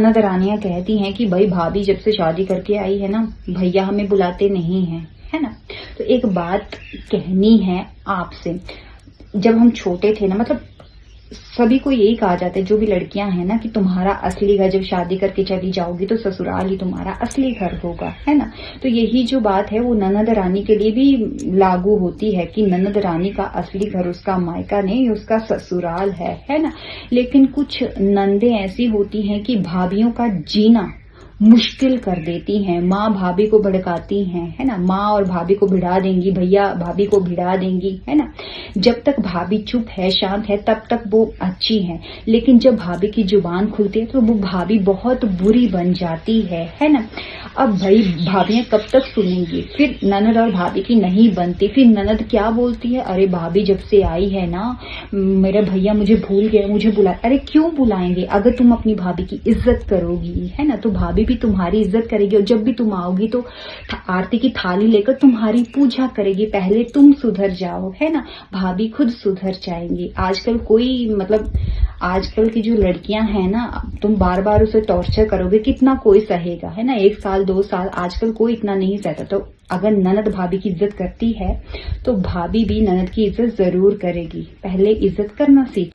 ननद रानियां कहती हैं कि भाई भाभी जब से शादी करके आई है ना, भैया हमें बुलाते नहीं हैं, है ना। तो एक बात कहनी है आपसे, जब हम छोटे थे ना, मतलब सभी को यही कहा जाता है, जो भी लड़कियां हैं ना, कि तुम्हारा असली घर जब शादी करके चली जाओगी तो ससुराल ही तुम्हारा असली घर होगा, है ना। तो यही जो बात है वो ननद रानी के लिए भी लागू होती है कि ननद रानी का असली घर उसका मायका नहीं, उसका ससुराल है ना। लेकिन कुछ नंदे ऐसी होती हैं कि भाभीियों का जीना मुश्किल कर देती हैं, माँ भाभी को भड़काती हैं, है ना। माँ और भाभी को भिड़ा देंगी, भैया भाभी को भिड़ा देंगी, है ना। जब तक भाभी चुप है, शांत है, तब तक वो अच्छी है। लेकिन जब भाभी की जुबान खुलती है तो वो भाभी बहुत बुरी बन जाती है ना। अब भाई भाभियां कब तक सुनेंगी, फिर ननद और भाभी की नहीं बनती। फिर ननद क्या बोलती है, अरे भाभी जब से आई है ना, मेरे भैया मुझे भूल गए, मुझे बुला। अरे क्यों बुलाएंगे, अगर तुम अपनी भाभी की इज्जत करोगी, है ना, तो भाभी भी तुम्हारी इज्जत करेगी। और जब भी तुम आओगी तो आरती की थाली लेकर तुम्हारी पूजा करेगी। पहले तुम सुधर जाओ, है ना, भाभी खुद सुधर जाएंगी। आजकल कोई, मतलब आजकल की जो लड़कियां हैं ना, तुम बार बार उसे टॉर्चर करोगे, कितना कोई सहेगा, है ना। 1 साल 2 साल आजकल कोई इतना नहीं सहता। तो अगर ननद भाभी की इज्जत करती है तो भाभी भी ननद की इज्जत जरूर करेगी। पहले इज्जत करना सीख।